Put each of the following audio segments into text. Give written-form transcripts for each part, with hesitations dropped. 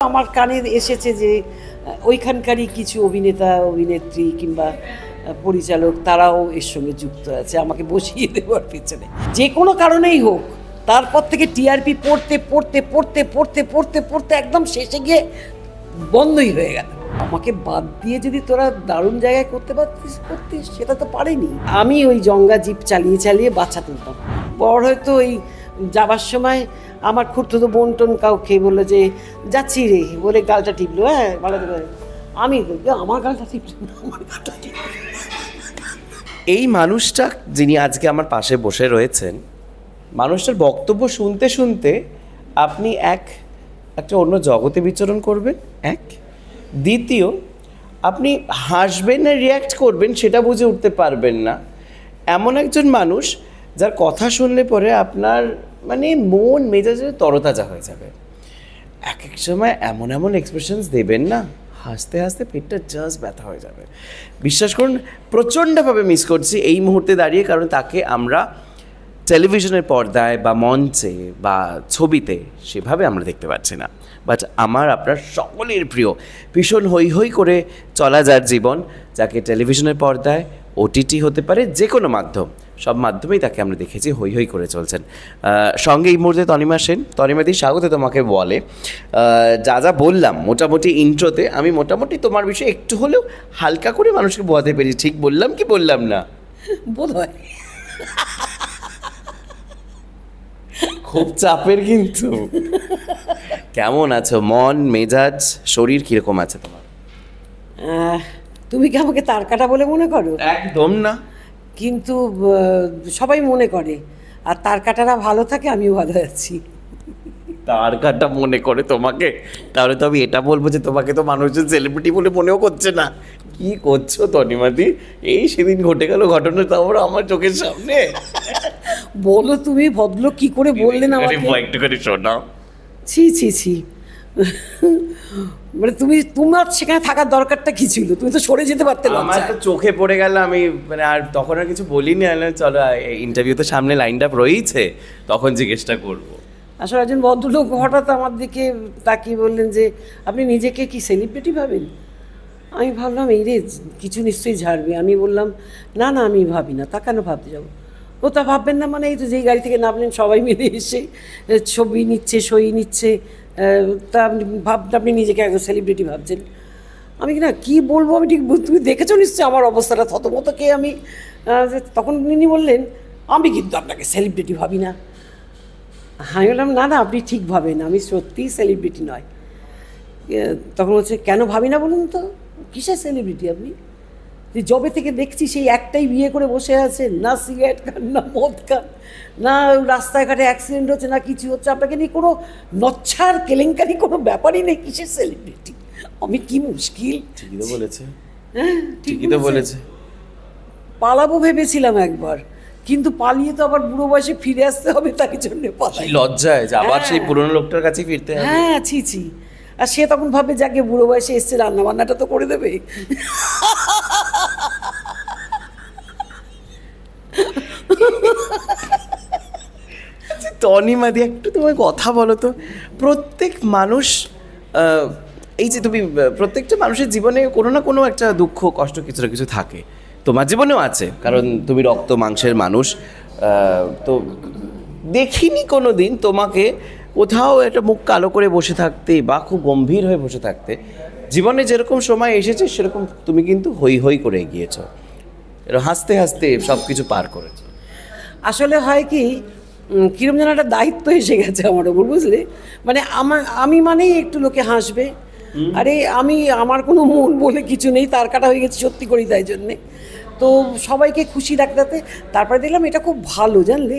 আমার কানে এসেছে যে ওইখানকারই কিছু অভিনেতা অভিনেত্রী কিংবা পরিচালক তারাও এর সঙ্গে যুক্ত আছে আমাকে বসিয়ে দেওয়ার পিছনে, যে কোনো কারণেই হোক। তারপর থেকে টিআরপি পড়তে পড়তে পড়তে পড়তে পড়তে পড়তে একদম শেষে গিয়ে বন্ধই হয়ে গেল। আমাকে বাদ দিয়ে যদি তোরা দারুণ জায়গায় করতে পারতিস সেটা তো পারেনি। আমি ওই জঙ্গা জিপ চালিয়ে চালিয়ে বাচ্চা তুলতাম। বড় হয়তো ওই যাবার সময় আমার খুঁড়তো বোন টোন কাউকে বললো যে যাচ্ছি রে বলে গালটা টিপলো, হ্যাঁ ভালো করে। আমি আমার গালটা টিপলো না, আমার গালটা টিপলো। এই মানুষটা যিনি আজকে আমার পাশে বসে রয়েছেন, মানুষটার বক্তব্য শুনতে শুনতে আপনি একটা অন্য জগতে বিচরণ করবেন। দ্বিতীয়, আপনি হাসবেন না রিয়্যাক্ট করবেন সেটা বুঝে উঠতে পারবেন না। এমন একজন মানুষ যার কথা শুনলে পরে আপনার মানে মন মেজাজে তরতাজা হয়ে যাবে। এক এক সময় এমন এমন এক্সপ্রেশনস দেবেন না, হাসতে হাসতে পেটটা জাস্ট ব্যথা হয়ে যাবে। বিশ্বাস করুন, প্রচণ্ডভাবে মিস করছি এই মুহূর্তে দাঁড়িয়ে, কারণ তাকে আমরা টেলিভিশনের পর্দায় বা মঞ্চে বা ছবিতে সেভাবে আমরা দেখতে পাচ্ছি না। বাট আমার আপনার সকলের প্রিয়, ভীষণ হই হই করে চলা যার জীবন, যাকে টেলিভিশনের পর্দায়, ওটিটি হতে পারে, যে কোনো মাধ্যম, সব মাধ্যমেই তাকে আমরা দেখেছি হই হই করে চলছেন। সঙ্গে এই মুহূর্তে তনিমা সেন। তনিমাদি, স্বাগত তোমাকে বলে। যা যা বললাম মোটামুটি ইন্ট্রোতে, আমি মোটামুটি তোমার বিষয়ে একটু হলেও হালকা করে মানুষকে বোঝাতে পেরেছি। ঠিক বললাম কি বললাম না? বোধহয় খুব চাপের কিন্তু। কেমন আছো? মন মেজাজ শরীর কিরকম আছে তোমার? তুমি কি আমাকে তার কাটা বলে মনে করো? একদম না, কিন্তু সবাই মনে করে, আর তার কাটারা ভালো থাকে, আমিও ভালো আছি। তার কাটা মনে করে তোমাকে? তাহলে তো আমি এটা বলবো যে তোমাকে তো মানুষজন সেলিব্রিটি বলে মনেও করছে না। কি করছো তনিমাদি? এই সেদিন ঘটে গেল ঘটনা, তারপর আমার চোখের সামনে। বলো তুমি ভদ্র কি করে বললেন আমাকে? একটু করে শোনাও। ছি ছি ছি, মানে তোমার সেখানে থাকার দরকারটা কি ছিল? তুমি তো সরে যেতে পারতে। আমার তো চোখে পড়ে গেল, আমি মানে আর তখন আর কিছু বলিনি। চলো ইন্টারভিউ তো সামনে লাইনড আপ রয়েছে, তখন জিজ্ঞেসটা করবো। আসলে একজন ভদ্রলোক হঠাৎ আমার দিকে তাকিয়ে বললেন যে আপনি নিজেকে কি সেলিব্রিটি ভাবেন? আমি ভাবলাম এই রে কিছু নিশ্চয়ই ঝাড়বে। আমি বললাম না না, আমি ভাবি না। তা কেন ভাবতে যাবো? ও তা ভাববেন না মানে, এই তো যেই গাড়ি থেকে নামলেন সবাই মিলে এসে ছবি নিচ্ছে, সই নিচ্ছে, তা আপনি নিজেকে একজন সেলিব্রিটি ভাবছেন? আমি না কি বলবো, আমি ঠিক, তুমি দেখেছো নিশ্চয়ই আমার অবস্থাটা, থতমত কে আমি। তখন তিনি বললেন আমি কিন্তু আপনাকে সেলিব্রিটি ভাবি না। আমি বললাম না না, আপনি ঠিক ভাবেন, আমি সত্যিই সেলিব্রিটি নয়। তখন হচ্ছে কেন ভাবি না বলুন তো? কিসের সেলিব্রিটি আপনি? যে জবে থেকে দেখছি সেই একটাই বিয়ে করে বসে আছেন, না সিগারেট খান, না মদ খান, না রাস্তাঘাটে অ্যাক্সিডেন্ট হচ্ছে, না কিছু হচ্ছে, আপনাকে নিয়ে কোনো নচ্ছার কেলেঙ্কারি কোনো ব্যাপারই নেই। কিসের সেলিব্রিটি? আমি কি মুশকিল। ঠিকই তো বলেছে। হ্যাঁ ঠিকই তো বলেছে। পালাবো ভেবেছিলাম একবার, কিন্তু পালিয়ে তো আবার বুড়ো বয়সে ফিরে আসতে হবে, তার জন্য পালাই। লজ্জায় যে আবার সেই পুরনো লোকটার কাছে ফিরতে হবে। হ্যাঁ ছি ছি। আর সে তখন ভাবে যাকে বুড়ো বয়সে এসছে, রান্না বান্নাটা তো করে দেবে। তনিমাদি, একটু তোমায় কথা বলো তো। প্রত্যেক মানুষ, এই যে তুমি, প্রত্যেকটা মানুষের জীবনে কোনো না কোনো একটা দুঃখ কষ্ট কিছু না কিছু থাকে। তোমার জীবনেও আছে, কারণ তুমি রক্ত মাংসের মানুষ। তো দেখিনি কোনো দিন তোমাকে কোথাও একটা মুখ কালো করে বসে থাকতে বা খুব গম্ভীর হয়ে বসে থাকতে। জীবনে যেরকম সময় এসেছে সেরকম তুমি কিন্তু হই হই করে এগিয়েছ, হাসতে হাসতে সব কিছু পার করেছ। আসলে হয় কি, কিরম যেন একটা দায়িত্ব এসে গেছে আমার ওপর, বুঝলে? মানে আমি মানেই একটু লোকে হাসবে। আরে আমার কোনো মন বলে কিছু নেই, তার কাটা হয়ে গেছে সত্যি করি, তাই জন্যে তো সবাইকে খুশি রাখতে। তারপরে দেখলাম এটা খুব ভালো, জানলে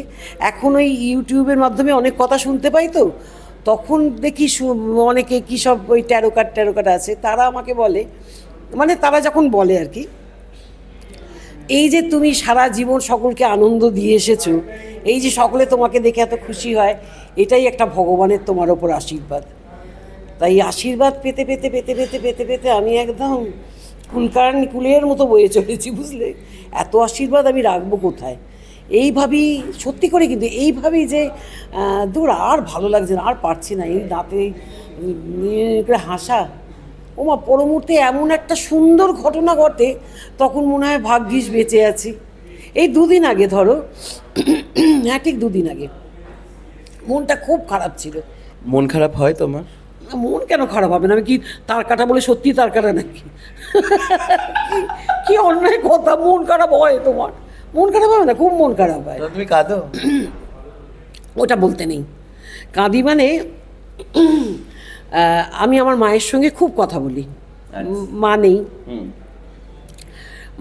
এখন ওই ইউটিউবের মাধ্যমে অনেক কথা শুনতে পাই, তো তখন দেখি অনেকে কী সব ওই ট্যারোকাট আছে, তারা আমাকে বলে, মানে তারা যখন বলে আর কি, এই যে তুমি সারা জীবন সকলকে আনন্দ দিয়ে এসেছো, এই যে সকলে তোমাকে দেখে এত খুশি হয়, এটাই একটা ভগবানের তোমার ওপর আশীর্বাদ। তাই আশীর্বাদ পেতে পেতে পেতে পেতে পেতে পেতে আমি একদম কুলের মতো বয়ে চলেছি, বুঝলে? এত আশীর্বাদ আমি রাখবো কোথায়? এইভাবেই সত্যি করে, কিন্তু এইভাবেই যে দূর আর ভালো লাগছে না, আর পারছি না, এই দাঁতে নিয়ে করে হাসা, ওমা পর মুহূর্তে এমন একটা সুন্দর ঘটনা ঘটে, তখন মনে হয় ভাগ্যিস বেঁচে আছি। এই দুদিন আগে ধরো, হ্যাঁ ঠিক দুদিন আগে মনটা খুব খারাপ ছিল। মন খারাপ হয় তোমার? না, মন কেন খারাপ হবে না? আমি কি তার কাটা বলে সত্যি তার কাটা নাকি? কি অন্যায় কথা, মন খারাপ হয় তোমার? মন খারাপ হবে না? খুব মন খারাপ হয়। তুমি কাঁদো? ওটা বলতে নেই। কাঁদি মানে আমি আমার মায়ের সঙ্গে খুব কথা বলি। মা নেই,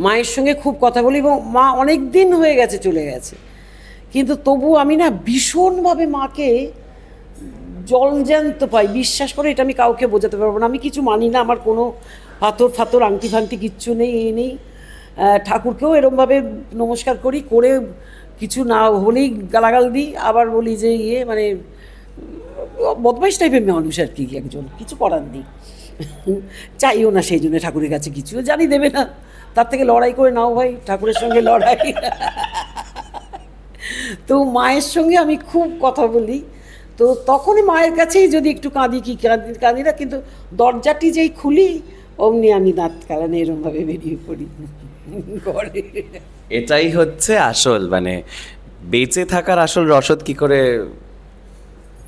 মায়ের সঙ্গে খুব কথা বলি, এবং মা অনেক দিন হয়ে গেছে চলে গেছে, কিন্তু তবু আমি না ভীষণভাবে মাকে জলজ্যান্ত পাই। বিশ্বাস করে, এটা আমি কাউকে বোঝাতে পারবো না। আমি কিছু মানি না, আমার কোনো পাথর ফাথর আংটি ফাংটি কিচ্ছু নেই, এই নেই। ঠাকুরকেও এরমভাবে নমস্কার করি, করে কিছু না হলেই গালাগাল দিই, আবার বলি যে মানে বদমাইশ টাইপের মানুষ আর কি একজন, কিছু করার নেই। চাইও না সেই জন্য ঠাকুরের কাছে কিছু, জানি দেবে না, তার থেকে লড়াই করে নাও ভাই, ঠাকুরের সঙ্গে লড়াই। তো মায়ের সঙ্গে আমি খুব কথা বলি, তো তখনই মায়ের কাছেই যদি একটু কাঁদি, কি কাঁদি না, কিন্তু দরজাটি যেই খুলি অমনি আমি দাঁত কালানে এরমভাবে বেরিয়ে পড়ি ঘরে। এটাই হচ্ছে আসল, মানে বেঁচে থাকার আসল রসদ কি করে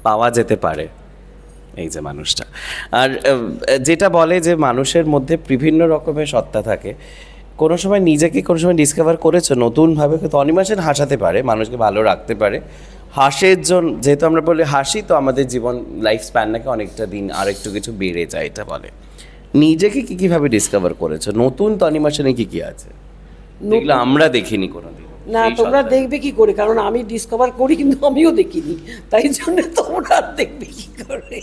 পাওয়া যেতে পারে এই যে মানুষটা। আর যেটা বলে যে মানুষের মধ্যে বিভিন্ন রকমের সত্তা থাকে, কোনো সময় নিজেকে কোনো সময় ডিসকভার করেছো নতুনভাবে? কিন্তু অনিমেষের হাসাতে পারে, মানুষকে ভালো রাখতে পারে। হাসির জন্য, যেহেতু আমরা বলি হাসি, তো আমাদের জীবন লাইফ স্প্যান নাকি অনেকটা দিন আর একটু কিছু বেড়ে যায়, এটা বলে। নিজেকে কীভাবে ডিসকভার করেছো? নতুন তো অনিমেষণে কী কী আছে যেগুলো আমরা দেখিনি কোনোদিন? না, তোমরা দেখবে কি করে, কারণ আমি ডিসকভার করি কিন্তু আমিও দেখিনি, তাই জন্য তোমরা দেখবে কি করে।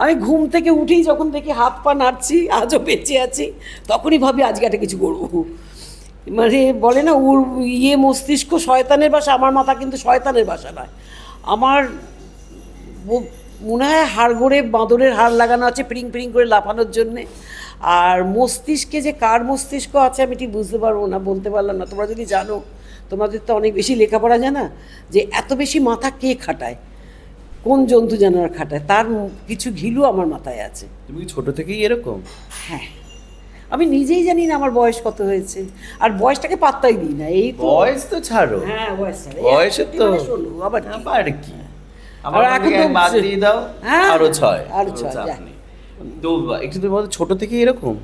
আমি ঘুম থেকে উঠেই যখন দেখি হাত পা নাড়ছি, আজও বেঁচে আছি, তখনই ভাবি আজকে একটা কিছু করবো। মানে বলে না, মস্তিষ্ক শয়তানের বাসা, আমার মাথা কিন্তু শয়তানের বাসা নয়। আমার মনে হয় হাড়গোড়ে বাঁদরের হাড় লাগানো আছে পিরিং পিরিং করে লাফানোর জন্যে। আর মস্তিষ্কে যে কার মস্তিষ্ক আছে আমি ঠিক বুঝতে পারবো না, বলতে পারলাম না। তোমরা যদি জানো, তোমাদের তো অনেক বেশি লেখাপড়া জানা, যে এত বেশি মাথা কে খাটায়, কোন জন্তু জানোয়ার খাটায়, তার কিছু ঘিলু আমার মাথায় আছে। তুমি ছোট থেকেই এরকম? হ্যাঁ, আমি নিজেই জানি না আমার বয়স কত হয়েছে, আর বয়সটাকে পাত্তাই দিই না। এই তো বয়স তো ছাড়ো, হ্যাঁ বয়সের তো আবার কি, আবার এখন তো বাদ দিয়ে দাও, আরো 6 তো একটু তুমি বলো, ছোট থেকে এরকম?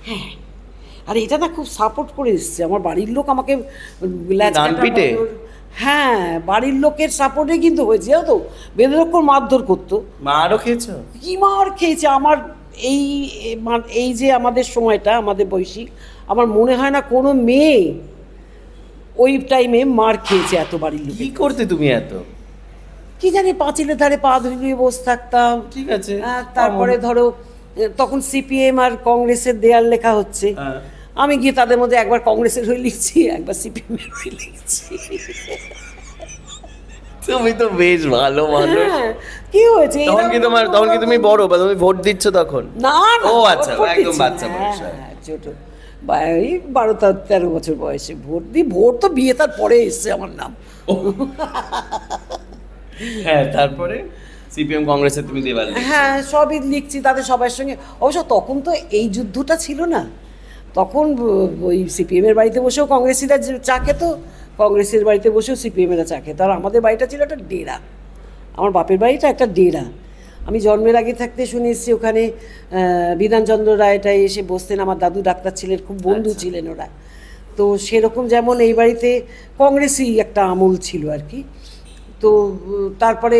হ্যাঁ, আর এটা না খুব সাপোর্ট করে এসছে আমার বাড়ির লোক আমাকে। হ্যাঁ, বাড়ির লোকের সাপোর্টে কিন্তু হয়েছে, জানো তো। বেদরক্ষর মারধর করতো। মারও খেয়েছো? কি মার খেয়েছে আমার এই যে আমাদের সময়টা, আমাদের বয়সী, আমার মনে হয় না কোনো মেয়ে ওই টাইমে মার খেয়েছে এত বাড়ির লোক। কি করতে তুমি এত? কি জানি, পাঁচিলের ধারে পা ধুয়ে বসে থাকতাম। ঠিক আছে। তারপরে ধরো তখন সিপিএম আর কংগ্রেসের দেয়াল লেখা হচ্ছে, আমি গিয়ে তাদের মধ্যে একবার কংগ্রেসের হয়ে লিখছি, একবার সিপিএম এর হয়ে লিখছি। তুমি তো বেশ ভালো মানুষ। কি হয়েছে তখন কি তুমি বড়, বা তুমি ভোট দিচ্ছ তখন? না, ও আচ্ছা, একদম বাচ্চা বয়স, ছোট, 12-13 বছর বয়সে ভোট দিই। ভোট তো বিয়ে তার পরে এসছে আমার নাম। হ্যাঁ, তারপরে সিপিএম কংগ্রেসে তুমি দেওয়াল? হ্যাঁ, সবই লিখছি তাদের সবার সঙ্গে। অবশ্য তখন তো এই যুদ্ধটা ছিল না, তখন ওই সিপিএমের বাড়িতে বসেও কংগ্রেসিরা চা খেত, কংগ্রেসের বাড়িতে বসেও সিপিএমেরা চা খেত। আর আমাদের বাড়িটা ছিল একটা ডেরা, আমার বাপের বাড়িটা একটা ডেরা। আমি জন্মের আগে থাকতে শুনে এসেছি, ওখানে বিধানচন্দ্র রায়টাই এসে বসতেন, আমার দাদু ডাক্তার ছিলেন, খুব বন্ধু ছিলেন ওরা। তো সেরকম যেমন এই বাড়িতে কংগ্রেসই একটা আমল ছিল আর কি। তো তারপরে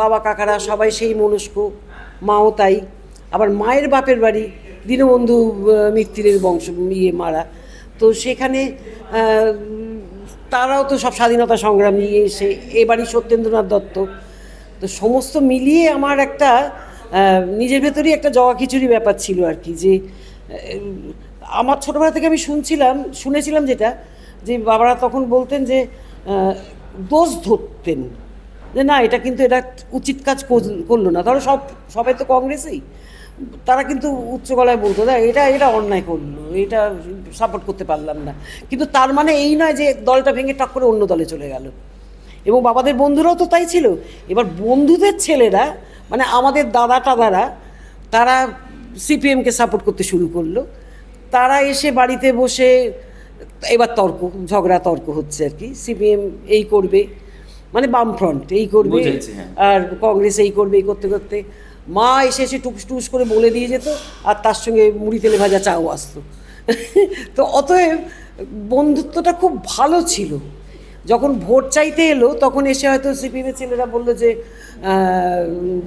বাবা কাকারা সবাই সেই মনস্ক, মাও তাই। আবার মায়ের বাপের বাড়ি দীনবন্ধু মিত্রের বংশ মারা, তো সেখানে তারাও তো সব স্বাধীনতা সংগ্রাম নিয়ে এসে, এ বাড়ি সত্যেন্দ্রনাথ দত্ত। তো সমস্ত মিলিয়ে আমার একটা নিজের ভেতরেই একটা জগা খিচুড়ি ব্যাপার ছিল আর কি। যে আমার ছোটোবেলা থেকে আমি শুনেছিলাম যেটা, যে বাবারা তখন বলতেন যে দোষ ধরতেন, যে না এটা কিন্তু এটা উচিত কাজ করলো না। ধরো সবাই তো কংগ্রেসেই, তারা কিন্তু উচ্চ গলায় বলতো না এটা এটা অন্যায় করলো, এটা সাপোর্ট করতে পারলাম না। কিন্তু তার মানে এই নয় যে দলটা ভেঙে টাক করে অন্য দলে চলে গেল। এবং বাবাদের বন্ধুরাও তো তাই ছিল। এবার বন্ধুদের ছেলেরা মানে আমাদের দাদা টাদারা তারা সিপিএমকে সাপোর্ট করতে শুরু করলো, তারা এসে বাড়িতে বসে এবার ঝগড়া তর্ক হচ্ছে আর কি, সিপিএম এই করবে মানে বামফ্রন্ট এই করবে, বুঝেছি, হ্যাঁ। আর কংগ্রেস এই করবে, এই করতে করতে মা এসে এসে টুস টুস করে বলে দিয়ে যেত, আর তার সঙ্গে মুড়ি তেলে ভাজা চাও আসতো। তো অতএব বন্ধুত্বটা খুব ভালো ছিল। যখন ভোট চাইতে এলো তখন এসে হয়তো সিপিএমের ছেলেরা বললো যে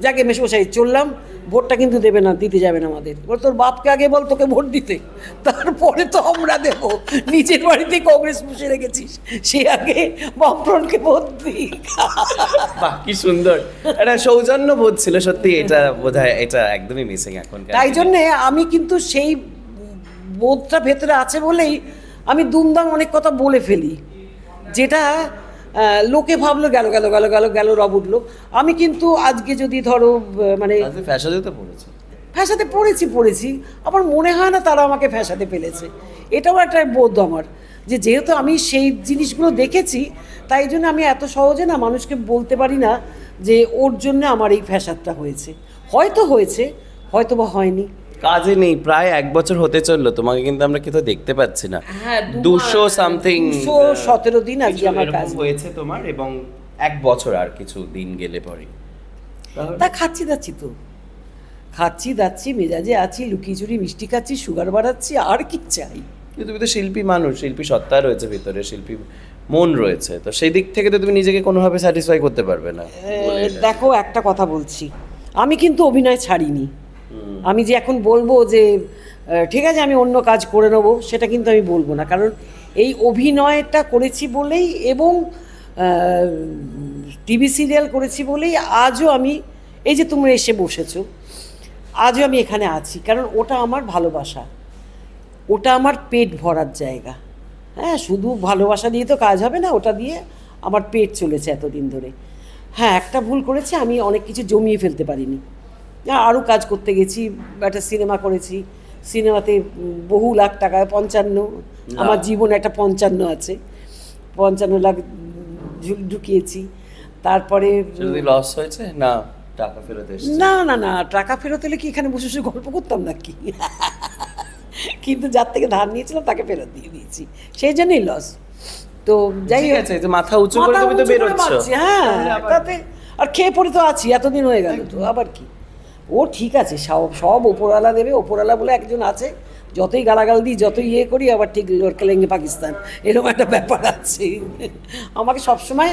যাকে মেশমশাই চললাম, ভোটটা কিন্তু দেবে না, দিতে যাবে না আমাদের। এবার তোর বাপকে আগে বল তোকে ভোট দিতে, তারপরে তো আমরা দেবো। নিজের বাড়িতে কংগ্রেস বসে রেখেছিস, সে আগে বামফ্রন্টকে ভোট দিই। বাহ, কি সুন্দর একটা সৌজন্য বোধ ছিল সত্যি। এটা বোধহয় এটা একদমই মিসিং এখন। তাই জন্যে আমি কিন্তু সেই বোধটা ভেতরে আছে বলেই আমি দুমদাম অনেক কথা বলে ফেলি, যেটা লোকে ভাবলো গেল গেল গেল গেল গেল রব উঠলো। আমি কিন্তু আজকে যদি ধরো মানে ফ্যাশনে তো পড়েছে, ফ্যাসাতে পড়েছি, আমার মনে হয় না তারা আমাকে ফ্যাসাতে ফেলেছে। এটাও একটা বোধ আমার, যে যেহেতু আমি সেই জিনিসগুলো দেখেছি, তাই জন্য আমি এত সহজে না মানুষকে বলতে পারি না যে ওর জন্য আমার এই ফ্যাসাদটা হয়েছে। হয়তো হয়েছে, হয়তো বা হয়নি। কাজে নেই, প্রায় 1 বছর হতে চললো তোমাকে, কিন্তু আমরা কোথাও দেখতে পাচ্ছি না। হ্যাঁ, 200 সামথিং 217 দিন আজকে আমার কাজ হয়েছে তোমার, এবং 1 বছর আর কিছু দিন গেলে পরে তা খাচ্ছি দাচ্ছি মেজাজে আছি, লুকিয়ে চুরি মিষ্টি খাচ্ছি, সুগার বাড়াচ্ছি, আর কি চাই। কিন্তু তুমি তো শিল্পী মানুষ, শিল্পী সত্তা রয়েছে ভিতরে, শিল্পী মন রয়েছে, তো সেই দিক থেকে তো তুমি নিজেকে কোনোভাবে স্যাটিসফাই করতে পারবে না। দেখো একটা কথা বলছি, আমি কিন্তু অভিনয় ছাড়িনি। আমি যে এখন বলবো যে ঠিক আছে আমি অন্য কাজ করে নেবো, সেটা কিন্তু আমি বলবো না। কারণ এই অভিনয়টা করেছি বলেই এবং টিভি সিরিয়াল করেছি বলেই আজও আমি, এই যে তোমরা এসে বসেছো, আজও আমি এখানে আছি। কারণ ওটা আমার ভালোবাসা, ওটা আমার পেট ভরার জায়গা। হ্যাঁ, শুধু ভালোবাসা দিয়ে তো কাজ হবে না, ওটা দিয়ে আমার পেট চলেছে এতদিন ধরে। হ্যাঁ, একটা ভুল করেছি, আমি অনেক কিছু জমিয়ে ফেলতে পারিনি। আরও কাজ করতে গেছি, একটা সিনেমা করেছি, সিনেমাতে বহু লাখ টাকা, 55, আমার জীবনে একটা 55 আছে, 55 লাখ ঢুকিয়েছি। তারপরে যদি লস হয়েছে না, টাকা ফেরত এসেছে? না, টাকা ফেরত এলে কি এখানে বসে বসে গল্প করতাম নাকি? কিন্তু যার থেকে ধার নিয়েছিলাম তাকে ফেরত দিয়ে দিয়েছি, সেই জন্যই লস। তো যাই হোক, আছে, মাথা উঁচু করে তুমি তো বেরোচ্ছ। হ্যাঁ, তাতে আর খেয়ে পড়ে তো আছি, এতদিন হয়ে গেল, তো আবার কি। ও ঠিক আছে, সব ওপরওয়ালা দেবে, ওপরওয়ালা বলে একজন আছে, যতই গালাগাল দিই, যতই ইয়ে করি, আবার ঠিক লড়কেলেঙ্গে পাকিস্তান, এরকম একটা ব্যাপার আছে। আমাকে সবসময়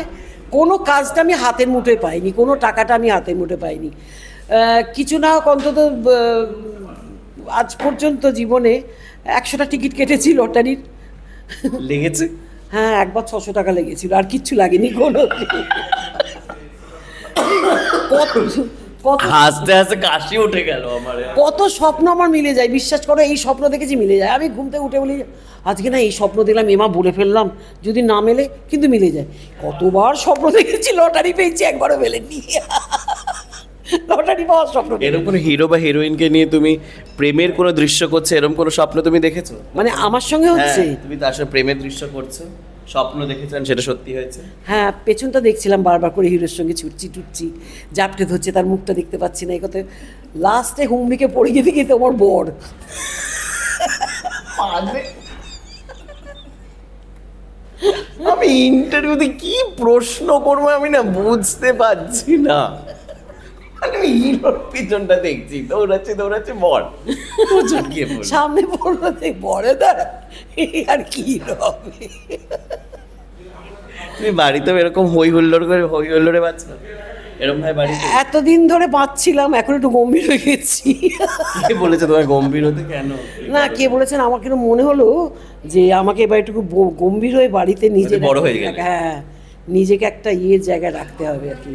কোনো কাজটা আমি হাতের মুঠোয় পাইনি, কোনো টাকাটা আমি হাতের মুঠোয় পাইনি। কিছু না হোক অন্তত আজ পর্যন্ত জীবনে 100টা টিকিট কেটেছি লটারির। লেগেছে? হ্যাঁ, একবার 600 টাকা লেগেছিল, আর কিচ্ছু লাগেনি কোনো। হাসতে হাসতে কাশি উঠে গেল আমার। কত স্বপ্ন আমার মিলে যায়, বিশ্বাস করো, এই স্বপ্ন দেখেছি মিলে যায়। আমি ঘুম থেকে উঠে বলি আজকে না এই স্বপ্ন দিলাম, এমা বলে ফেললাম, যদি না মেলে কিন্তু মিলে যায়। কতবার স্বপ্ন দেখেছি, লটারি পেয়েছি, একবারও মেলেনি। লটারি পাওয়ার স্বপ্ন। এরকম কোনো হিরো বা হিরোইনকে নিয়ে তুমি প্রেমের কোনো দৃশ্য করছে, এরকম কোনো স্বপ্ন তুমি দেখেছো? মানে আমার সঙ্গে হচ্ছে? তুমি তার সাথে প্রেমের দৃশ্য করছো, স্বপ্ন দেখেছেন, সেটা সত্যি হয়েছে? হ্যাঁ, পেছনটা দেখছিলাম বারবার করে, হিরোর সঙ্গে ছুটছি টুটছি, জাপটে ধরছে, তার মুখটা দেখতে পাচ্ছি না, এই কথা। লাস্টে হুমড়িকে পড়ে গিয়ে দেখি তোমার বর। আমি ইন্টারভিউতে কি প্রশ্ন করবো আমি না বুঝতে পারছি না। আমি হিরোর পিছনটা দেখছি, দৌড়াচ্ছে বর, সামনে পড়লো, বরে দাঁড়া, আর কি হবে। তুমি বাড়িতেও এরকম হই হুল্লোড়ে বাঁচছো এরকম ভাই বাড়িতে? এতদিন ধরে বাঁচছিলাম, এখন একটু গম্ভীর হয়ে গেছি। কে বলেছে তোমায় গম্ভীর হতে? কেন? না, কে বলেছেন, আমাকে মনে হলো যে আমাকে এবার একটু গম্ভীর হয়ে বাড়িতে নিজে বড় হয়ে গেলে। হ্যাঁ, নিজেকে একটা জায়গায় রাখতে হবে আর কি।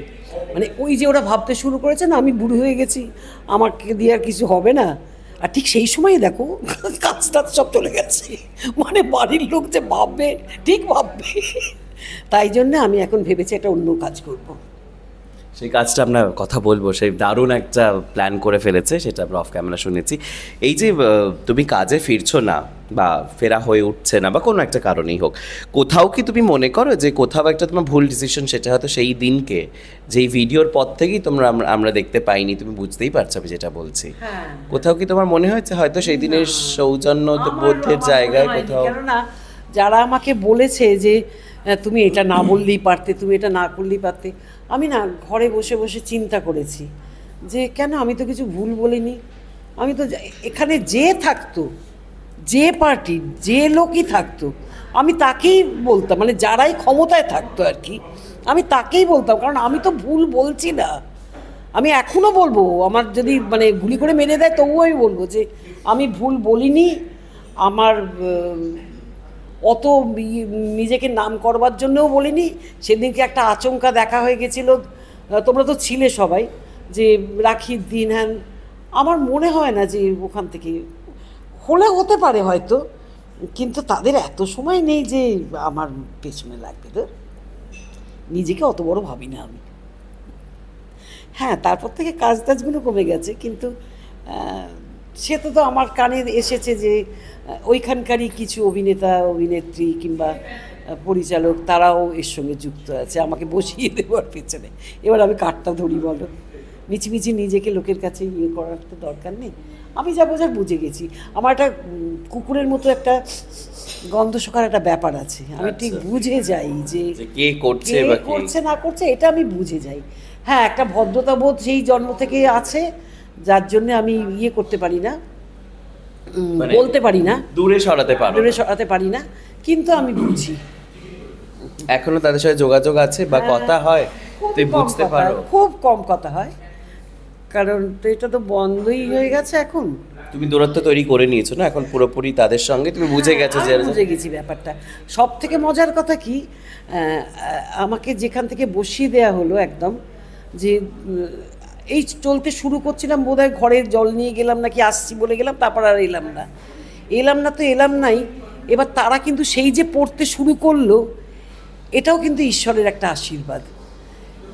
মানে ওই যে ওরা ভাবতে শুরু করেছে না আমি বুড়ো হয়ে গেছি, আমাকে দিয়ে আর কিছু হবে না। আর ঠিক সেই সময় দেখো কাজটা সব চলে গেছে, মানে বাড়ির লোক যে ভাববে, ঠিক ভাববে। তাই জন্য আমি এখন ভেবেছি একটা অন্য কাজ করব। সেই কাজটা আমরা কথা বলবো, সেই দারুণ একটা প্ল্যান করে ফেলেছে, সেটা আমরা অফ ক্যামেরা শুনেছি। এই যে তুমি কাজে ফিরছো না বা ফেরা হয়ে উঠছে না বা কোনো একটা কারণেই হোক, কোথাও কি তুমি মনে করো যে কোথাও একটা তোমার ভুল ডিসিশন, সেটা হয়তো সেই দিনকে যেই ভিডিওর পর থেকেই তোমরা আমরা দেখতে পাইনি, তুমি বুঝতেই পারছো আমি যেটা বলছি, কোথাও কি তোমার মনে হয়েছে হয়তো সেই দিনের সৌজন্য বোধের জায়গায় কোথাও? কেননা যারা আমাকে বলেছে যে তুমি এটা না বললেই পারতে, তুমি এটা না করলেই পারতে, আমি না ঘরে বসে বসে চিন্তা করেছি যে কেন আমি তো কিছু ভুল বলিনি। আমি তো এখানে যে থাকতো, যে পার্টির যে লোকই থাকতো, আমি তাকেই বলতাম, মানে যারাই ক্ষমতায় থাকতো আর কি, আমি তাকেই বলতাম, কারণ আমি তো ভুল বলছি না। আমি এখনও বলবো, আমার যদি মানে গুলি করে মেরে দেয় তবুও আমি বলবো যে আমি ভুল বলিনি। আমার অত নিজেকে নাম করবার জন্যও বলিনি। সেদিনকে একটা আচমকা দেখা হয়ে গেছিলো, তোমরা তো ছিলে সবাই, যে রাখির দিন, হ্যাঁ, আমার মনে হয় না যে ওখান থেকে হলে হতে পারে হয়তো, কিন্তু তাদের এত সময় নেই যে আমার পেছনে লাগবে। তো নিজেকে অত বড় ভাবি না আমি। হ্যাঁ, তারপর থেকে কাজ টাজগুলো কমে গেছে, কিন্তু সেটা তো আমার কানে এসেছে যে ওইখানকারই কিছু অভিনেতা অভিনেত্রী কিংবা পরিচালক তারাও এর সঙ্গে যুক্ত আছে আমাকে বসিয়ে দেওয়ার পেছনে। এবার আমি কাঠটা ধরি বলো, মিছিমিছি নিজেকে লোকের কাছে ইয়ে করার তো দরকার নেই। আমি যা বোঝার বুঝে গেছি। আমার একটা কুকুরের মতো একটা গন্ধ শোকার একটা ব্যাপার আছে, আমি ঠিক বুঝে যাই যে কে করছে বা করছে না করছে, এটা আমি বুঝে যাই। হ্যাঁ, একটা ভদ্রতা বোধ সেই জন্ম থেকে আছে, যার জন্য আমি ইয়ে করতে পারি না, বলতে পারি না, দূরে সরাতে পারি না, কিন্তু আমি বুঝি। এখনো তাদের সাথে যোগাযোগ আছে বা কথা হয়? তুই বুঝতে পারো? খুব কম কথা হয়, কারণ তো এটা তো বন্ধই হয়ে গেছে এখন। তুমি দূরত্ব তৈরি করে নিয়েছো না এখন পুরোপুরি তাদের সঙ্গে, তুমি বুঝে গেছো যে বুঝে গেছি ব্যাপারটা। সব থেকে মজার কথা কি, আমাকে যেখান থেকে বসিয়ে দেয়া হলো একদম, যে এই চলতে শুরু করছিলাম বোধহয়, ঘরে জল নিয়ে গেলাম নাকি আসছি বলে গেলাম, তারপর আর এলাম না তো এলাম নাই। এবার তারা কিন্তু সেই যে পড়তে শুরু করলো, এটাও কিন্তু ঈশ্বরের একটা আশীর্বাদ,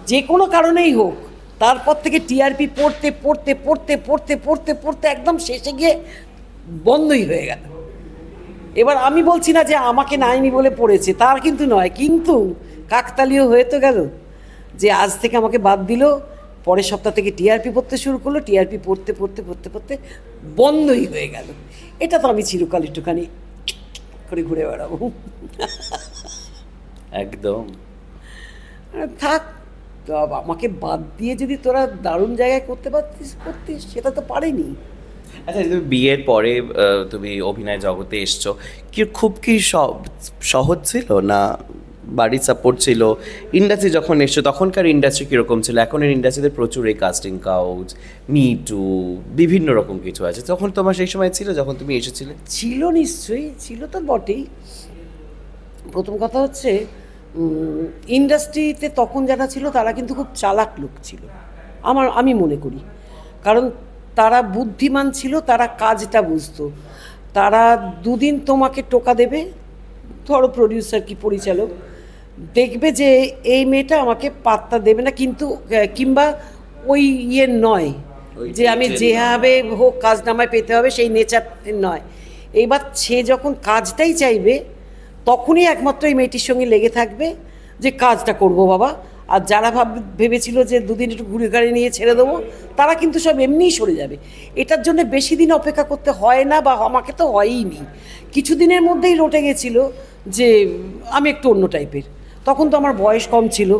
যে কোনো কারণেই হোক। তারপর থেকে টিআরপি পড়তে পড়তে পড়তে পড়তে পড়তে পড়তে একদম শেষে গিয়ে বন্ধই হয়ে গেল। এবার আমি বলছি না যে আমাকে নাইনি বলে পড়েছে, তার কিন্তু নয়, কিন্তু কাকতালীয় হয়ে তো গেল যে আজ থেকে আমাকে বাদ দিল, পরের সপ্তাহ থেকে টিআরপি পড়তে শুরু করলো, টিআরপি পড়তে পড়তে পড়তে পড়তে বন্ধই হয়ে গেল। এটা তো আমি চিরকাল একটুখানি করে ঘুরে বেড়াবো। একদম থাক, আমাকে বাদ দিয়ে যদি তোরা দারুণ জায়গায় করতে পারতিস, সেটা তো পারেনি। আচ্ছা, তুমি বিয়ের পরে তুমি অভিনয় জগতে এসছো, খুব কি সহজ ছিল না? বাড়ির সাপোর্ট ছিল? ইন্ডাস্ট্রি যখন এসছো তখনকার ইন্ডাস্ট্রি কীরকম ছিল? এখনের ইন্ডাস্ট্রিতে প্রচুর এই কাস্টিং কাউচ, মিটু, বিভিন্ন রকম কিছু আছে, তখন তোমার সেই সময় ছিল যখন তুমি এসেছিলে? ছিল, নিশ্চয়ই ছিল তো বটেই। প্রথম কথা হচ্ছে, ইন্ডাস্ট্রিতে তখন যারা ছিল তারা কিন্তু খুব চালাক লোক ছিল, আমি মনে করি, কারণ তারা বুদ্ধিমান ছিল, তারা কাজটা বুঝতো। তারা দুদিন তোমাকে টোকা দেবে, ধরো প্রডিউসার কি পরিচালক দেখবে যে এই মেয়েটা আমাকে পাত্তা দেবে না, কিন্তু কিংবা ওই ইয়ে নয় যে আমি যেভাবে হোক কাজ নামায় পেতে হবে, সেই নেচার নয়। এইবার সে যখন কাজটাই চাইবে, তখনই একমাত্র এই মেয়েটির সঙ্গে লেগে থাকবে যে কাজটা করব বাবা। আর যারা ভেবেছিল যে দুদিন একটু ঘুরে গাড়ি নিয়ে ছেড়ে দেবো, তারা কিন্তু সব এমনিই সরে যাবে। এটার জন্য বেশি দিন অপেক্ষা করতে হয় না, বা আমাকে তো হয়ই নি, কিছু দিনের মধ্যেই রটে গেছিল যে আমি একটু অন্য টাইপের। তখন তো আমার বয়স কম ছিল,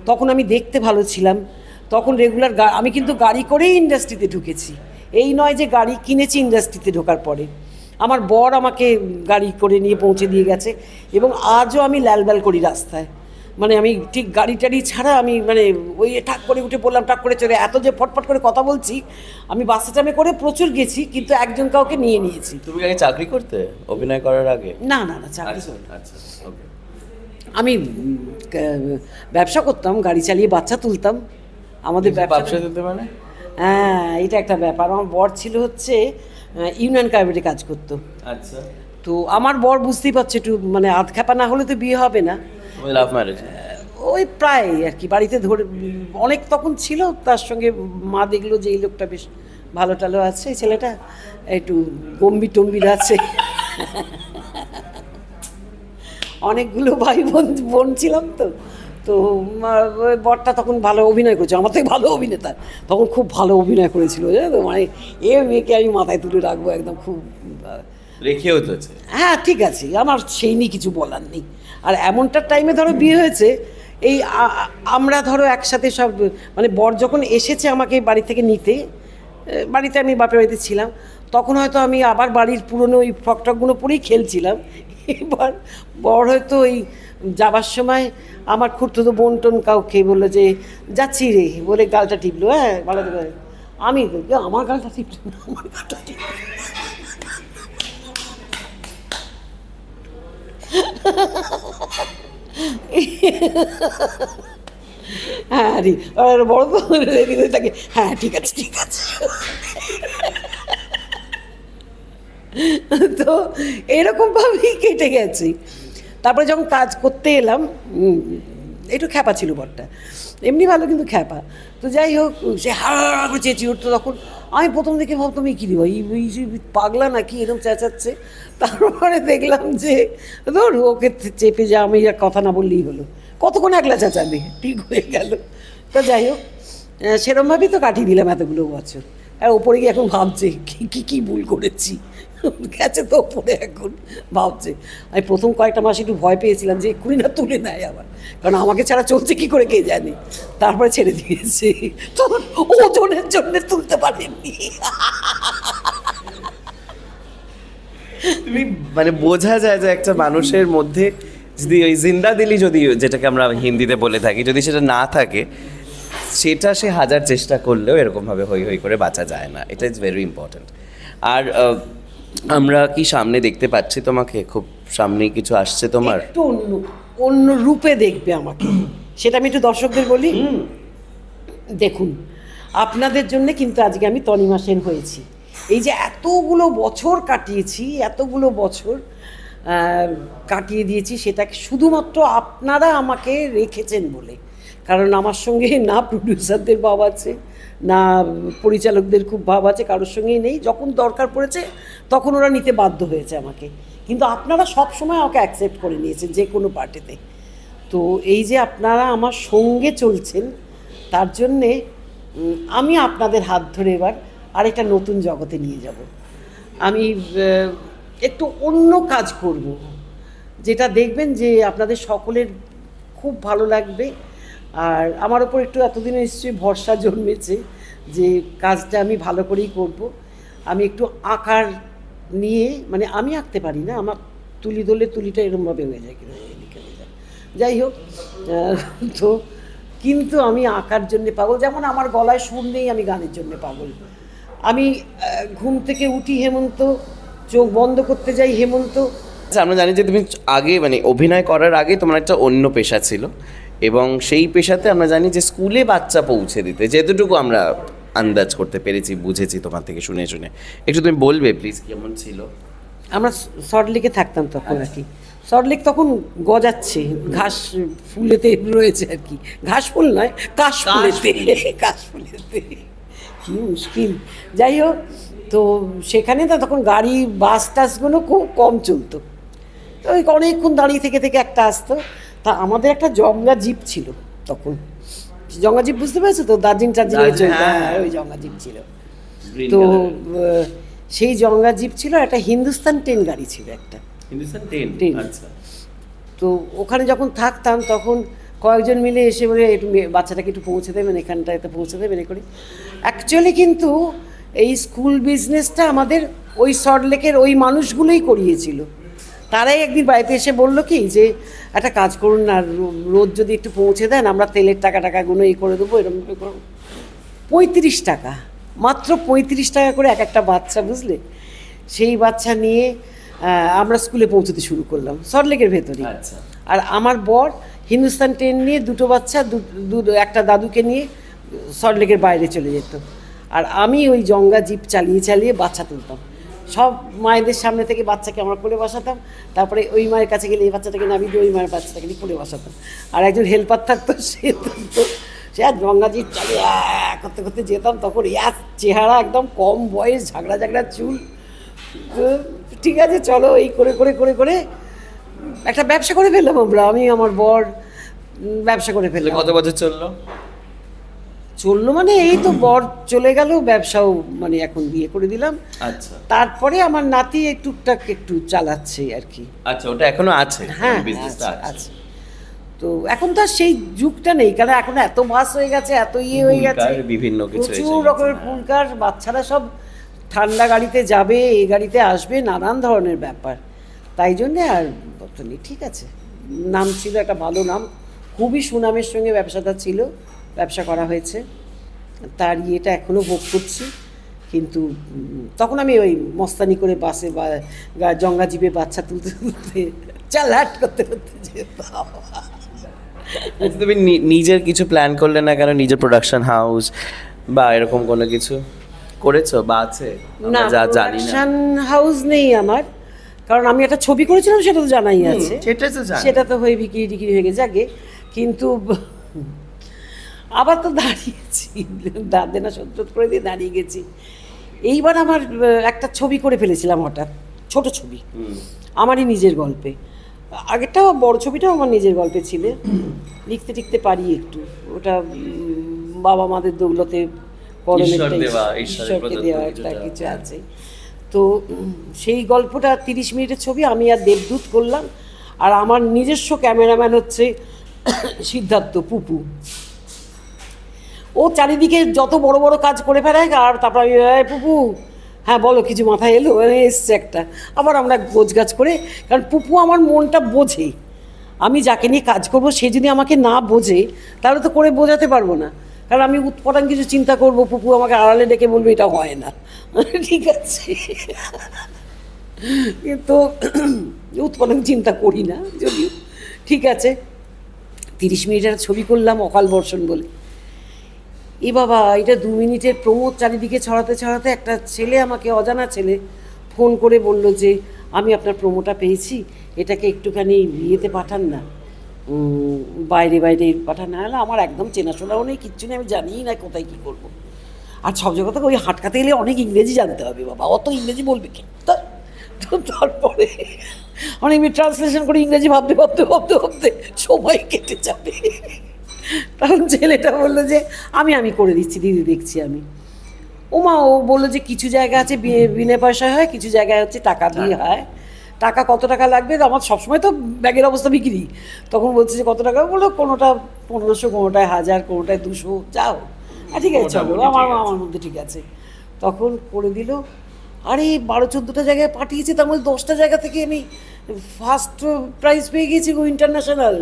তখন আমি দেখতে ভালো ছিলাম, তখন রেগুলার আমি কিন্তু গাড়ি করেই ইন্ডাস্ট্রিতে ঢুকেছি, এই নয় যে গাড়ি কিনেছি ইন্ডাস্ট্রিতে ঢোকার পরে। আমার বর আমাকে গাড়ি করে নিয়ে পৌঁছে দিয়ে গেছে, এবং আজও আমি লালবাল করি রাস্তায়, মানে আমি ঠিক গাড়ি টাড়ি ছাড়া আমি মানে ওই ঠাক করে উঠে পড়লাম, টাক করে চলে, এত যে ফটফট করে কথা বলছি। আমি বাসে টামে করে প্রচুর গেছি, কিন্তু একজন কাউকে নিয়েছি। তুমি আগে চাকরি করতে অভিনয় করার আগে? না, চাকরি। আচ্ছা, আমি ব্যবসা করতাম, গাড়ি চালিয়ে বাচ্চা তুলতাম। আমাদের ব্যবসা তুলতে মানে? হ্যাঁ, এটা একটা ব্যাপার। আমার বর ছিল হচ্ছে ইউনিয়ন কার্বাইডে কাজ করতো। আচ্ছা। তো আমার বর বুঝতেই পারছে, একটু মানে আধখ্যাপা না হলে তো বিয়ে হবে না। Love marriage? ওই প্রায় আর কি বাড়িতে ধরে অনেক তখন ছিল, তার সঙ্গে মা দেখলো যে এই লোকটা বেশ ভালো টালো আছে, এই ছেলেটা একটু গম্ভীর টম্বির আছে। অনেকগুলো ভাই বোন ছিলাম তো, তো ওই বরটা তখন ভালো অভিনয় করছে, আমার থেকে ভালো অভিনেতা, তখন খুব ভালো অভিনয় করেছিল, জানো তো, মানে এ মেয়েকে আমি মাথায় তুলে রাখবো একদম, খুব রেখেও তো। হ্যাঁ ঠিক আছে, আমার সেই নিয়ে কিছু বলার নেই। আর এমনটার টাইমে ধরো বিয়ে হয়েছে, এই আমরা ধরো একসাথে সব, মানে বর যখন এসেছে আমাকে বাড়ি থেকে নিতে, বাড়িতে আমি বাপের বাড়িতে ছিলাম, তখন হয়তো আমি আবার বাড়ির পুরনো ওই ফ্রকটকগুলো পরেই খেলছিলাম। এবার বর হয়তো ওই যাবার সময় আমার খুঁড়তো বোন টোন কাউকে বললো যে যাচ্ছি রে বলে গালটা টিপলো, হ্যাঁ ভালো করে, আমি আমার গালটা টিপলো না, আমার গালটা টিপলো। হ্যাঁ রে, বড় তো রেডি হয়ে থাকে, হ্যাঁ ঠিক আছে ঠিক আছে। তো এরকমভাবেই কেটে গেছে। তারপরে যখন কাজ করতে এলাম, একটু খ্যাপা ছিল বরটা, এমনি ভালো কিন্তু খ্যাপা। তো যাই হোক, সে হাড় করে চেঁচিয়ে উঠতো, তখন আমি প্রথম দেখে ভাবতাম এই কী রে ভাই, পাগলা নাকি এরকম চেঁচাচ্ছে। তারপরে দেখলাম যে ধর ওকে চেপে যা, আমি কথা না বললেই হলো, কতক্ষণ একলা চেঁচাবে, ঠিক হয়ে গেল। তো যাই হোক, সেরমভাবেই তো কাটিয়ে দিলাম এতগুলো বছর। আর ওপরে গিয়ে এখন ভাবছে কী ভুল করেছি, গেছে তো ওপরে এখন ভাবছে। আমি প্রথম কয়েকটা মাস একটু ভয় পেয়েছিলাম যে এক্ষুনি না তুলে নেয় আবার, কারণ আমাকে ছাড়া চলছে কী করে কে জানে। তারপরে ছেড়ে দিয়েছে, তখন ওজনের জন্য তুলতে পারেননি। তুমি মানে বোঝা যায় যে একটা মানুষের মধ্যে যদি ওই জিন্দা দিলি, যদি যেটাকে আমরা হিন্দিতে বলে থাকি, যদি সেটা না থাকে, সেটা সে হাজার চেষ্টা করলেও এরকমভাবে হই হই করে বাঁচা যায় না। এটা ইজ ভেরি ইম্পর্ট্যান্ট। আর আমরা কি সামনে দেখতে পাচ্ছি তোমাকে, খুব সামনে কিছু আসছে তোমার? একটু অন্য রূপে দেখবে আমাকে, সেটা আমি একটু দর্শকদের বলি। দেখুন, আপনাদের জন্য কিন্তু আজকে আমি তনিমা সেন হয়েছি। এই যে এতগুলো বছর কাটিয়েছি, এতগুলো বছর কাটিয়ে দিয়েছি, সেটাকে শুধুমাত্র আপনারা আমাকে রেখেছেন বলে। কারণ আমার সঙ্গে না প্রডিউসারদের ভাব আছে, না পরিচালকদের খুব ভাব আছে, কারোর সঙ্গেই নেই। যখন দরকার পড়েছে তখন ওরা নিতে বাধ্য হয়েছে আমাকে, কিন্তু আপনারা সব সময় আমাকে অ্যাকসেপ্ট করে নিয়েছেন যে কোনো পার্টিতে। তো এই যে আপনারা আমার সঙ্গে চলছেন, তার জন্যে আমি আপনাদের হাত ধরে এবার আরেকটা নতুন জগতে নিয়ে যাব। আমি একটু অন্য কাজ করব, যেটা দেখবেন যে আপনাদের সকলের খুব ভালো লাগবে। আর আমার ওপর একটু এতদিনে নিশ্চয়ই ভরসা জন্মেছে যে কাজটা আমি ভালো করেই করব। আমি একটু আঁকার নিয়ে, মানে আমি আঁকতে পারি না, আমার তুলি ধরলে তুলিটা এরমভাবে হয়ে যায়, কিন্তু এদিকে হয়ে যায়। যাই হোক, তো কিন্তু আমি আঁকার জন্যে পাগল। যেমন আমার গলায় সুর নেই, আমি গানের জন্যে পাগল। আমি ঘুম থেকে উঠি হেমন্ত, চোখ বন্ধ করতে যাই হেমন্ত। আমরা জানি যে তুমি আগে, মানে অভিনয় করার আগে তোমার একটা অন্য পেশা ছিল, এবং সেই পেশাতে আমরা জানি যে স্কুলে বাচ্চা পৌঁছে দিতে, যেতটুকু আমরা আন্দাজ করতে পেরেছি, বুঝেছি তোমার থেকে শুনে শুনে, একটু তুমি বলবে প্লিজ কেমন ছিল? আমরা সল্টলেকে থাকতাম তখন আর কি। সল্টলেক তখন গজাচ্ছে, ঘাস ফুলেতে রয়েছে আর কি, ঘাস ফুল নয়, কাশ ফুলেতে, কাশ ফুলেতে, কি মুশকিল। যাই হোক, তো সেখানে না তখন গাড়ি বাস টাসগুলো খুব কম চলতো, তো ওই অনেকক্ষণ দাঁড়িয়ে থেকে থেকে একটা আসতো। তা আমাদের একটা জঙ্গা জিপ ছিল তখন, জঙ্গা জিপ বুঝতে পেরেছো তো, দার্জিলিং টার্জিলিংয়ে চলতো, ওই জঙ্গা জিপ ছিল। তো সেই জঙ্গা জিপ ছিল, একটা হিন্দুস্তান ট্রেন গাড়ি ছিল, একটা হিন্দুস্তান ট্রেন। আচ্ছা। তো ওখানে যখন থাকতাম তখন কয়েকজন মিলে এসে বলে একটু বাচ্চাটাকে একটু পৌঁছে দেবেন, এখানটা একটু পৌঁছে দেবেন এ করে। অ্যাকচুয়ালি কিন্তু এই স্কুল বিজনেসটা আমাদের ওই সল্টলেকের ওই মানুষগুলোই করিয়েছিল। তারাই একদিন বাড়িতে এসে বললো কি যে একটা কাজ করুন না, রোজ যদি একটু পৌঁছে দেন, আমরা তেলের টাকাগুলো এই করে দেবো, এরকম করবো। 35 টাকা, মাত্র 35 টাকা করে এক একটা বাচ্চা, বুঝলে? সেই বাচ্চা নিয়ে আমরা স্কুলে পৌঁছতে শুরু করলাম সল্টলেকের ভেতরে। আর আমার বর হিন্দুস্তান ট্রেন নিয়ে দুটো বাচ্চা, একটা দাদুকে নিয়ে সল্টলেকের বাইরে চলে যেত, আর আমি ওই জঙ্গা জিপ চালিয়ে চালিয়ে বাচ্চা তুলতাম। সব মায়েদের সামনে থেকে বাচ্চাকে আমরা কোলে বসাতাম, তারপরে ওই মায়ের কাছে গেলে এই বাচ্চাটাকে নামিয়ে দিয়ে ওই মায়ের বাচ্চাটাকে নিয়ে কোলে বসাতাম। আর একজন হেল্পার থাকতো, সে আর গঙ্গাজির চালে করতে করতে যেতাম, তখন চেহারা একদম কম বয়স, ঝাগড়া ঝাগড়া চুল। তো ঠিক আছে চলো, এই করে করে করে করে একটা ব্যবসা করে ফেললাম আমরা, আমি আমার বর ব্যবসা করে ফেললাম। কত বছর চললো? মানে এই তো বর চলে গেল, ব্যবসাও মানে এখন বিয়ে করে দিলাম। আচ্ছা, তারপরে আমার নাতি টুকটাক একটু চালাচ্ছে আর কি। আচ্ছা, ওটা এখনো আছে? হ্যাঁ, বিজনেসটা আছে। তো এখন তো আর সেই যুগটা নেই, কারণ এখন এত মাস হয়ে গেছে, এত হয়ে গেছে, বিভিন্ন কিছু প্রচুর রকমের পুলকার, বাচ্চারা সব ঠান্ডা গাড়িতে যাবে, এই গাড়িতে আসবে, নানান ধরনের ব্যাপার। তাই জন্যে আর বর্তমানে ঠিক আছে, নাম ছিল একটা ভালো নাম, খুবই সুনামের সঙ্গে ব্যবসাটা ছিল, ব্যবসা করা হয়েছে, তার ইয়েটা এখনও ভোগ করছি। কিন্তু তখন আমি ওই মস্তানি করে বাসে বা জঙ্গা জিপে বাচ্চা তুলতে তুলতে চালাট করতে করতে যেতাম। তুমি নিজের কিছু প্ল্যান করলে না কেন, নিজের প্রোডাকশন হাউস বা এরকম কোনো কিছু করেছো বা আছে? না, প্রোডাকশন হাউস নেই আমার, কারণ আমি একটা ছবি করেছিলাম, সেটা তো জানাই আছে, সেটা তো হয়ে বিক্রি টিক্রি হয়ে গেছে আগে। কিন্তু আবার তো দাঁড়িয়েছি, দাঁড় না সহ্য করে দিয়ে দাঁড়িয়ে গেছি। এইবার আমার একটা ছবি করে ফেলেছিলাম হঠাৎ, ছোট ছবি, আমারই নিজের গল্পে। আগেরটাও বড় ছবিটাও আমার নিজের গল্পে ছিল, লিখতে টিখতে পারি একটু, ওটা বাবা মাদের দৌলতে ঈশ্বরকে দেওয়া একটা কিছু আছে। তো সেই গল্পটা 30 মিনিটের ছবি, আমি আর দেবদূত করলাম, আর আমার নিজস্ব ক্যামেরাম্যান হচ্ছে সিদ্ধার্থ পুপু। ও চারিদিকে যত বড় বড় কাজ করে ফেলে, আর তারপর আমি পুপু হ্যাঁ বলো, কিছু মাথায় এলো, এসছে একটা, আবার আমরা গোছগাছ করে, কারণ পুপু আমার মনটা বোঝে, আমি যাকে নিয়ে কাজ করব সে যদি আমাকে না বোঝে তাহলে তো করে বোঝাতে পারবো না, কারণ আমি উৎপটাং কিছু চিন্তা করব, পুপু আমাকে আড়ালে ডেকে বলবে এটা হয় না, ঠিক আছে, কিন্তু উৎপটাং চিন্তা করি না যদিও। ঠিক আছে, 30 মিনিটের ছবি করলাম অকাল বর্ষণ বলে। এ বাবা, এটা 2 মিনিটের প্রমোদ চারিদিকে ছড়াতে ছড়াতে একটা ছেলে আমাকে, অজানা ছেলে, ফোন করে বলল যে আমি আপনার প্রোমোটা পেয়েছি, এটাকে একটুখানি ইয়েতে পাঠান না, বাইরে বাইরে পাঠান না। হলে আমার একদম চেনাশোনাও নেই, কিচ্ছু নেই, আমি জানিই না কোথায় কী করবো। আর সব জায়গা থেকে ওই হাটকাতে গেলে অনেক ইংরেজি জানতে হবে বাবা, অত ইংরেজি বলবে কি? তো তারপরে অনেক ট্রান্সলেশন করে ইংরেজি ভাবতে ভাবতে ভাবতে ভাবতে সময় কেটে যাবে। তখন ছেলেটা বললো যে আমি করে দিচ্ছি দিদি, দেখছি আমি। ওমা, ও বললো যে কিছু জায়গা আছে বিনা পয়সায় হয়, কিছু জায়গায় হচ্ছে টাকা দিয়ে হয়। টাকা কত টাকা লাগবে? আমার সবসময় তো ব্যাগের অবস্থা বিক্রি, তখন বলছে যে কত টাকা, বললো কোনোটা 1500, কোনোটায় 1000, কোনোটায় 200, যাও ঠিক আছে চলো, আমার মধ্যে ঠিক আছে। তখন করে দিল। আরে 12-14টা জায়গায় পাঠিয়েছে, তার মধ্যে 10টা জায়গা থেকে আমি ফার্স্ট প্রাইজ পেয়ে গেছি গো, ইন্টারন্যাশনাল।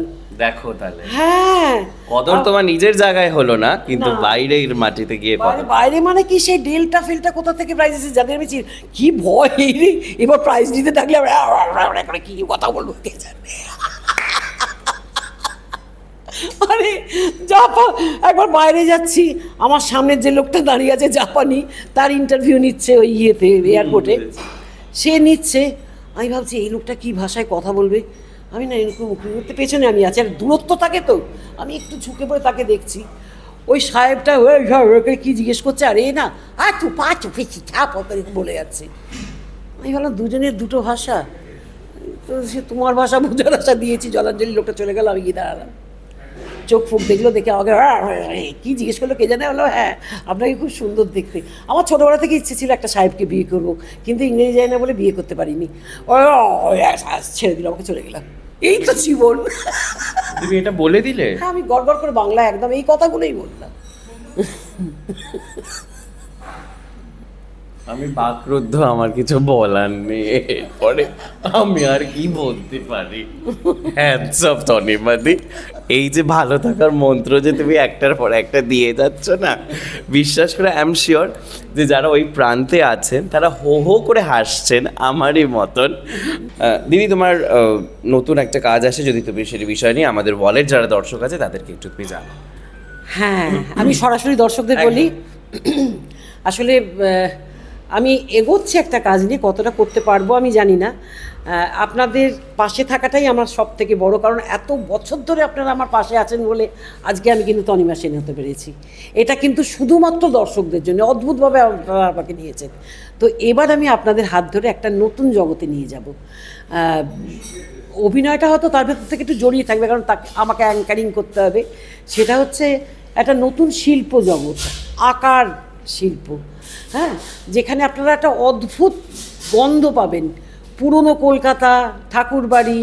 দেখো তাহলে, হ্যাঁ, কদর তোমার নিজের জায়গায় হলো না, কিন্তু বাইরের মাটিতে গিয়ে বাইরে মানে কি সেই ডেল্টা ফেলটা কোথা থেকে প্রাইজ এসেছে, যাদের আমি কি ভয় রে, এবার প্রাইজ দিতে থাকলে কি কথা বলবো কে জানে। আরে একবার বাইরে যাচ্ছি, আমার সামনের যে লোকটা দাঁড়িয়ে আছে জাপানি, তার ইন্টারভিউ নিচ্ছে ওই ইয়েতে, এয়ারপোর্টে, সে নিচ্ছে। আমি ভাবছি এই লোকটা কি ভাষায় কথা বলবে, আমি না এরকম মুখে পেছনে আমি আছি, আর দূরত্ব থাকে তো, আমি একটু ঝুঁকে পড়ে তাকে দেখছি। ওই সাহেবটা ওকে কী জিজ্ঞেস করছে, আর এ না বলে যাচ্ছে। আমি ভাবলাম দুজনের দুটো ভাষা, তো সে তোমার ভাষা বোঝার আশা দিয়েছি। জলাঞ্জলি লোকটা চলে গেল, আমি গিয়ে দাঁড়ালাম, চোখ ফুক দেখলো, দেখে আমাকে কী জিজ্ঞেস করলো কে জানে, বললো হ্যাঁ আপনাকে খুব সুন্দর দেখতে। আমার ছোটোবেলা থেকে ইচ্ছে ছিল একটা সাহেবকে বিয়ে করবো, কিন্তু ইংরেজি যায় না বলে বিয়ে করতে পারিনি। ছেড়ে দিল, আমাকে চলে গেলাম, এই তো জীবন। তুমি এটা বলে দিলে? হ্যাঁ, আমি গড়গড় করে বাংলা একদম এই কথাগুলোই বললাম। আমি বাকরুদ্ধ, আমার কিছু বলার নেই, এরপরে আমি আর কি বলতে পারি। হ্যাটস অফ তনিমাদি, এই যে ভালো থাকার মন্ত্র যে তুমি একটার পর একটা দিয়ে যাচ্ছ না, বিশ্বাস করে আই এম শিওর যে যারা ওই প্রান্তে আছেন তারা হো হো করে হাসছেন আমারই মতন। দিদি, তোমার নতুন একটা কাজ আসে, যদি তুমি সেই বিষয় নিয়ে আমাদের ওয়ালের যারা দর্শক আছে তাদেরকে একটু তুমি জানো। হ্যাঁ, আমি সরাসরি দর্শকদের বলি, আসলে আমি এগোচ্ছি একটা কাজ নিয়ে, কতটা করতে পারবো আমি জানি না। আপনাদের পাশে থাকাটাই আমার সব থেকে বড়, কারণ এত বছর ধরে আপনারা আমার পাশে আছেন বলে আজকে আমি কিন্তু তনিমা সেন হতে পেরেছি। এটা কিন্তু শুধুমাত্র দর্শকদের জন্য, অদ্ভুতভাবে আপনারা আমাকে নিয়েছেন। তো এবার আমি আপনাদের হাত ধরে একটা নতুন জগতে নিয়ে যাব। অভিনয়টা হয়তো তার ভেতর থেকে একটু জড়িয়ে থাকবে, কারণ তাকে আমাকে অ্যাঙ্কারিং করতে হবে। সেটা হচ্ছে একটা নতুন শিল্প জগৎ, আকার শিল্প, হ্যাঁ, যেখানে আপনারা একটা অদ্ভুত গন্ধ পাবেন। পুরনো কলকাতা, ঠাকুরবাড়ি,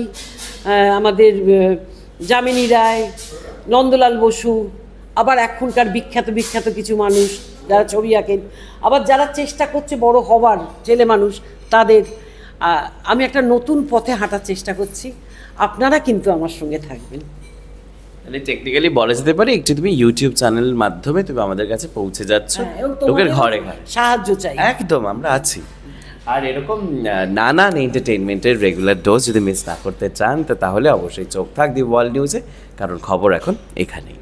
আমাদের যামিনী রায়, নন্দলাল বসু, আবার এখনকার বিখ্যাত বিখ্যাত কিছু মানুষ যারা ছবি আঁকেন, আবার যারা চেষ্টা করছে বড় হবার ছেলে মানুষ, তাদের আমি একটা নতুন পথে হাঁটার চেষ্টা করছি। আপনারা কিন্তু আমার সঙ্গে থাকবেন। মানে টেকনিক্যালি বলা যেতে পারে একটু তুমি ইউটিউব চ্যানেলের মাধ্যমে তুমি আমাদের কাছে পৌঁছে যাচ্ছ, এবং লোকের তোমাদের ঘরে ঘরে। সাহায্য চাই। একদম, আমরা আছি। আর এরকম নানান এন্টারটেইনমেন্টের রেগুলার ডোজ যদি মিস না করতে চান, তো তাহলে অবশ্যই চোখ থাক দি ওয়ার্ল্ড নিউজে, কারণ খবর এখন এখানেই।